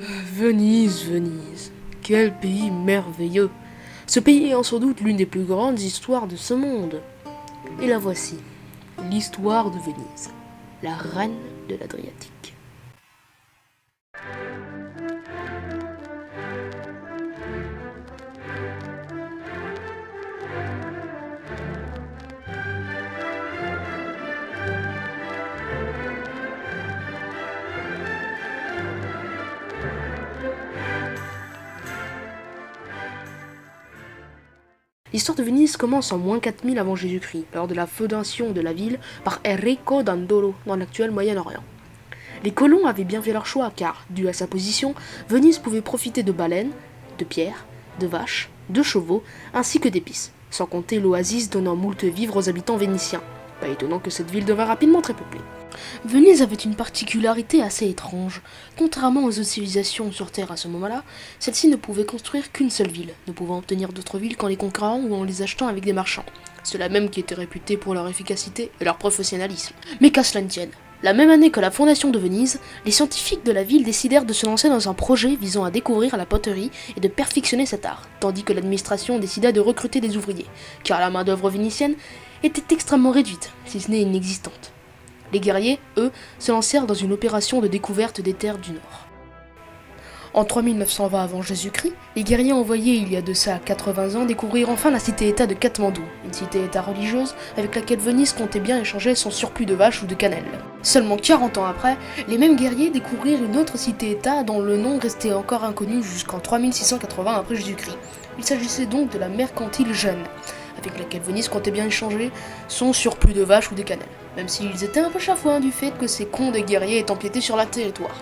Venise, Venise, quel pays merveilleux! Ce pays est sans doute l'une des plus grandes histoires de ce monde. Et la voici, l'histoire de Venise, la reine de l'Adriatique. L'histoire de Venise commence en moins 4000 avant Jésus-Christ, lors de la fondation de la ville par Enrico d'Andorro, dans l'actuel Moyen-Orient. Les colons avaient bien fait leur choix, car, dû à sa position, Venise pouvait profiter de baleines, de pierres, de vaches, de chevaux, ainsi que d'épices, sans compter l'oasis donnant moult vivres aux habitants vénitiens. Pas étonnant que cette ville devint rapidement très peuplée. Venise avait une particularité assez étrange. Contrairement aux autres civilisations sur Terre à ce moment-là, celle-ci ne pouvait construire qu'une seule ville, ne pouvant obtenir d'autres villes qu'en les conquérant ou en les achetant avec des marchands. Ceux-là même qui étaient réputés pour leur efficacité et leur professionnalisme. Mais qu'à cela ne tienne, la même année que la fondation de Venise, les scientifiques de la ville décidèrent de se lancer dans un projet visant à découvrir la poterie et de perfectionner cet art, tandis que l'administration décida de recruter des ouvriers, car la main-d'œuvre vénitienne était extrêmement réduite, si ce n'est inexistante. Les guerriers, eux, se lancèrent dans une opération de découverte des terres du Nord. En 3920 avant Jésus-Christ, les guerriers envoyés il y a de ça 80 ans découvrirent enfin la cité-État de Katmandou, une cité-État religieuse avec laquelle Venise comptait bien échanger son surplus de vaches ou de cannelle. Seulement 40 ans après, les mêmes guerriers découvrirent une autre cité-État dont le nom restait encore inconnu jusqu'en 3680 après Jésus-Christ. Il s'agissait donc de la mercantile Jeune, avec laquelle Venise comptait bien échanger son surplus de vaches ou de cannelle, même s'ils étaient un peu chafouins du fait que ces cons des guerriers aient empiété sur leur territoire.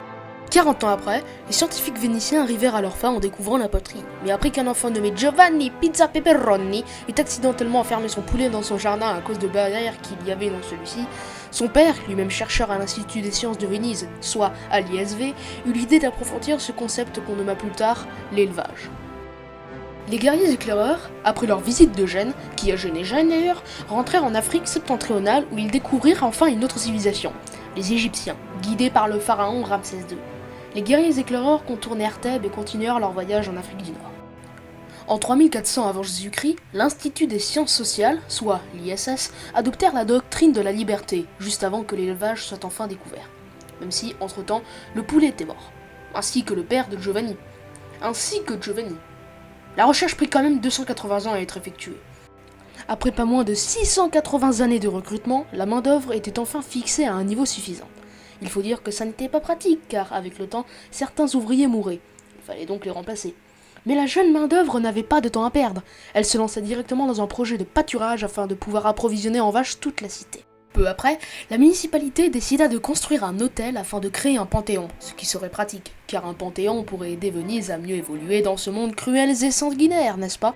40 ans après, les scientifiques vénitiens arrivèrent à leur fin en découvrant la poterie, mais après qu'un enfant nommé Giovanni Pizza Pepperoni eut accidentellement enfermé son poulet dans son jardin à cause de barrières qu'il y avait dans celui-ci, son père, lui-même chercheur à l'Institut des sciences de Venise, soit à l'ISV, eut l'idée d'approfondir ce concept qu'on nomma plus tard l'élevage. Les guerriers éclaireurs, après leur visite de Gênes, qui a gêné Gênes d'ailleurs, rentrèrent en Afrique septentrionale où ils découvrirent enfin une autre civilisation, les Égyptiens, guidés par le pharaon Ramsès II. Les guerriers éclaireurs contournèrent Thèbes et continuèrent leur voyage en Afrique du Nord. En 3400 avant Jésus-Christ, l'Institut des sciences sociales, soit l'ISS, adoptèrent la doctrine de la liberté, juste avant que l'élevage soit enfin découvert. Même si, entre-temps, le poulet était mort, ainsi que le père de Giovanni. La recherche prit quand même 280 ans à être effectuée. Après pas moins de 680 années de recrutement, la main-d'œuvre était enfin fixée à un niveau suffisant. Il faut dire que ça n'était pas pratique, car avec le temps, certains ouvriers mouraient. Il fallait donc les remplacer. Mais la jeune main-d'œuvre n'avait pas de temps à perdre. Elle se lança directement dans un projet de pâturage afin de pouvoir approvisionner en vaches toute la cité. Peu après, la municipalité décida de construire un hôtel afin de créer un panthéon, ce qui serait pratique, car un panthéon pourrait aider Venise à mieux évoluer dans ce monde cruel et sanguinaire, n'est-ce pas ?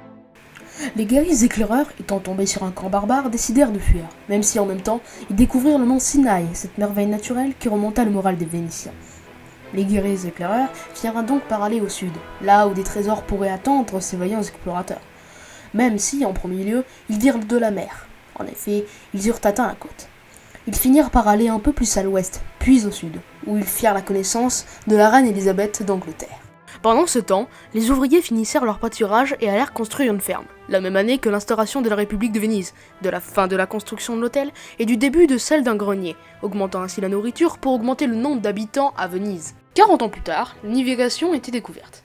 Les guerriers éclaireurs, étant tombés sur un camp barbare, décidèrent de fuir, même si en même temps, ils découvrirent le mont Sinaï, cette merveille naturelle qui remonta le moral des Vénitiens. Les guerriers éclaireurs finirent donc par aller au sud, là où des trésors pourraient attendre ces vaillants explorateurs. Même si, en premier lieu, ils virent de la mer. En effet, ils eurent atteint la côte. Ils finirent par aller un peu plus à l'ouest, puis au sud, où ils firent la connaissance de la reine Élisabeth d'Angleterre. Pendant ce temps, les ouvriers finissèrent leur pâturage et allèrent construire une ferme, la même année que l'instauration de la République de Venise, de la fin de la construction de l'hôtel et du début de celle d'un grenier, augmentant ainsi la nourriture pour augmenter le nombre d'habitants à Venise. 40 ans plus tard, la navigation était découverte.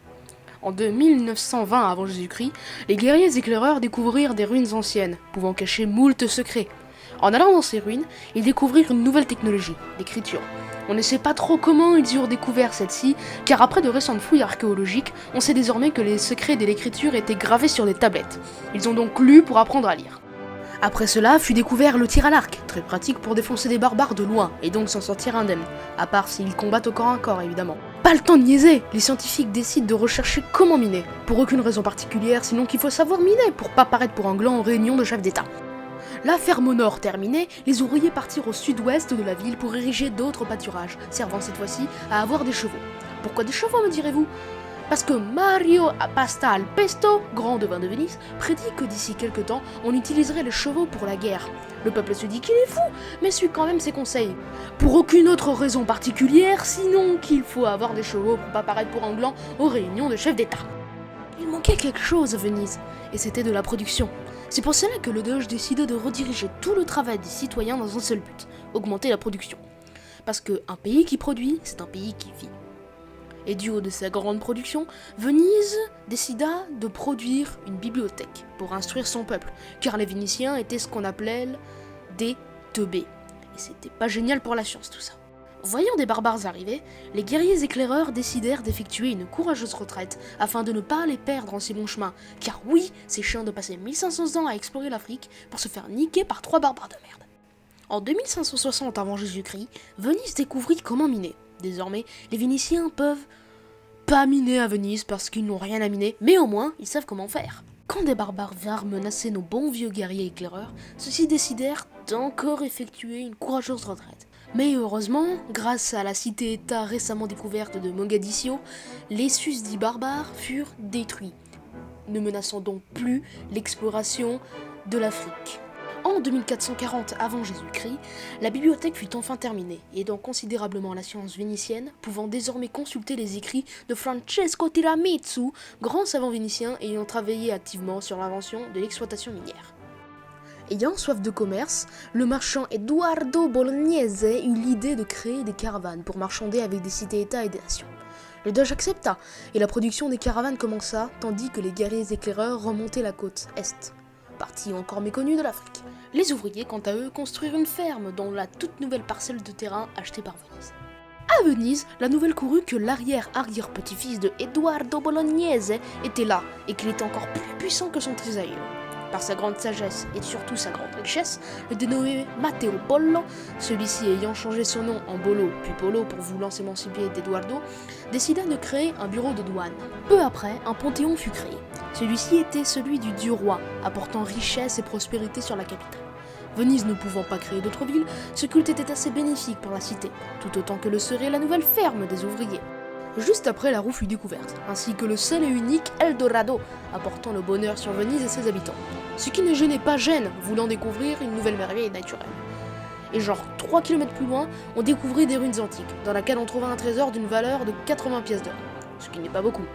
En 1920 avant Jésus-Christ, les guerriers éclaireurs découvrirent des ruines anciennes, pouvant cacher moult secrets. En allant dans ces ruines, ils découvrirent une nouvelle technologie, l'écriture. On ne sait pas trop comment ils eurent découvert celle-ci, car après de récentes fouilles archéologiques, on sait désormais que les secrets de l'écriture étaient gravés sur des tablettes. Ils ont donc lu pour apprendre à lire. Après cela fut découvert le tir à l'arc, très pratique pour défoncer des barbares de loin, et donc s'en sortir indemne, à part s'ils combattent au corps à corps évidemment. Pas le temps de niaiser, les scientifiques décident de rechercher comment miner, pour aucune raison particulière, sinon qu'il faut savoir miner pour pas paraître pour un gland en réunion de chefs d'État. La ferme au nord terminée, les ouvriers partirent au sud-ouest de la ville pour ériger d'autres pâturages, servant cette fois-ci à avoir des chevaux. Pourquoi des chevaux, me direz-vous ? Parce que Mario Pasta al Pesto, grand devin de Venise, prédit que d'ici quelques temps, on utiliserait les chevaux pour la guerre. Le peuple se dit qu'il est fou, mais suit quand même ses conseils. Pour aucune autre raison particulière, sinon qu'il faut avoir des chevaux pour pas paraître pour un gland aux réunions de chefs d'État. Il manquait quelque chose à Venise, et c'était de la production. C'est pour cela que le Doge décida de rediriger tout le travail des citoyens dans un seul but, augmenter la production. Parce qu'un pays qui produit, c'est un pays qui vit. Et du haut de sa grande production, Venise décida de produire une bibliothèque pour instruire son peuple, car les Vénitiens étaient ce qu'on appelait des teubés. Et c'était pas génial pour la science tout ça. Voyant des barbares arriver, les guerriers éclaireurs décidèrent d'effectuer une courageuse retraite afin de ne pas les perdre en si bon chemin, car oui, c'est chiant de passer 1500 ans à explorer l'Afrique pour se faire niquer par 3 barbares de merde. En 2560 avant Jésus-Christ, Venise découvrit comment miner. Désormais, les Vénitiens peuvent pas miner à Venise parce qu'ils n'ont rien à miner, mais au moins, ils savent comment faire. Quand des barbares vinrent menacer nos bons vieux guerriers éclaireurs, ceux-ci décidèrent d'encore effectuer une courageuse retraite. Mais heureusement, grâce à la cité-État récemment découverte de Mogadiscio, les susdits barbares furent détruits, ne menaçant donc plus l'exploration de l'Afrique. En 2440 avant Jésus-Christ, la bibliothèque fut enfin terminée, aidant considérablement la science vénitienne, pouvant désormais consulter les écrits de Francesco Tiramisu, grand savant vénitien ayant travaillé activement sur l'invention de l'exploitation minière. Ayant soif de commerce, le marchand Edoardo Bolognese eut l'idée de créer des caravanes pour marchander avec des cités-États et des nations. Le Doge accepta, et la production des caravanes commença, tandis que les guerriers éclaireurs remontaient la côte est, partie encore méconnue de l'Afrique. Les ouvriers, quant à eux, construirent une ferme dans la toute nouvelle parcelle de terrain achetée par Venise. À Venise, la nouvelle courut que l'arrière-arrière-petit-fils de Edoardo Bolognese était là, et qu'il était encore plus puissant que son trisaïeux. Par sa grande sagesse et surtout sa grande richesse, le dénommé Matteo Pollo, celui-ci ayant changé son nom en Bolo puis Polo pour vouloir s'émanciper d'Edoardo, décida de créer un bureau de douane. Peu après, un panthéon fut créé. Celui-ci était celui du dieu roi, apportant richesse et prospérité sur la capitale. Venise ne pouvant pas créer d'autres villes, ce culte était assez bénéfique pour la cité, tout autant que le serait la nouvelle ferme des ouvriers. Juste après, la roue fut découverte, ainsi que le seul et unique Eldorado, apportant le bonheur sur Venise et ses habitants. Ce qui ne gênait pas Gênes, voulant découvrir une nouvelle merveille naturelle. Et genre 3 km plus loin, on découvrit des ruines antiques, dans laquelle on trouva un trésor d'une valeur de 80 pièces d'or, ce qui n'est pas beaucoup,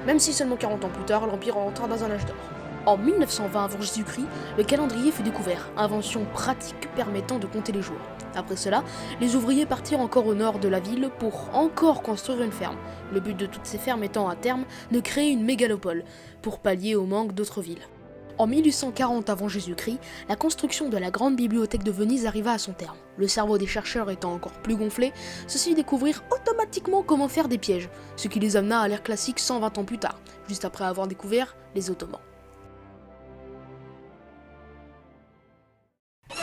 même si seulement 40 ans plus tard, l'Empire entra dans un âge d'or. En 1920 avant Jésus-Christ, le calendrier fut découvert, invention pratique permettant de compter les jours. Après cela, les ouvriers partirent encore au nord de la ville pour encore construire une ferme. Le but de toutes ces fermes étant à terme de créer une mégalopole, pour pallier au manque d'autres villes. En 1840 avant Jésus-Christ, la construction de la grande bibliothèque de Venise arriva à son terme. Le cerveau des chercheurs étant encore plus gonflé, ceux-ci découvrirent automatiquement comment faire des pièges, ce qui les amena à l'ère classique 120 ans plus tard, juste après avoir découvert les Ottomans.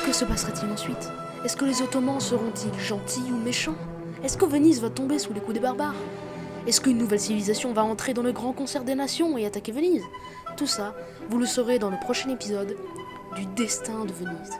Que se passerait-il ensuite ? Est-ce que les Ottomans seront-ils gentils ou méchants ? Est-ce que Venise va tomber sous les coups des barbares ? Est-ce qu'une nouvelle civilisation va entrer dans le grand concert des nations et attaquer Venise ? Tout ça, vous le saurez dans le prochain épisode du Destin de Venise.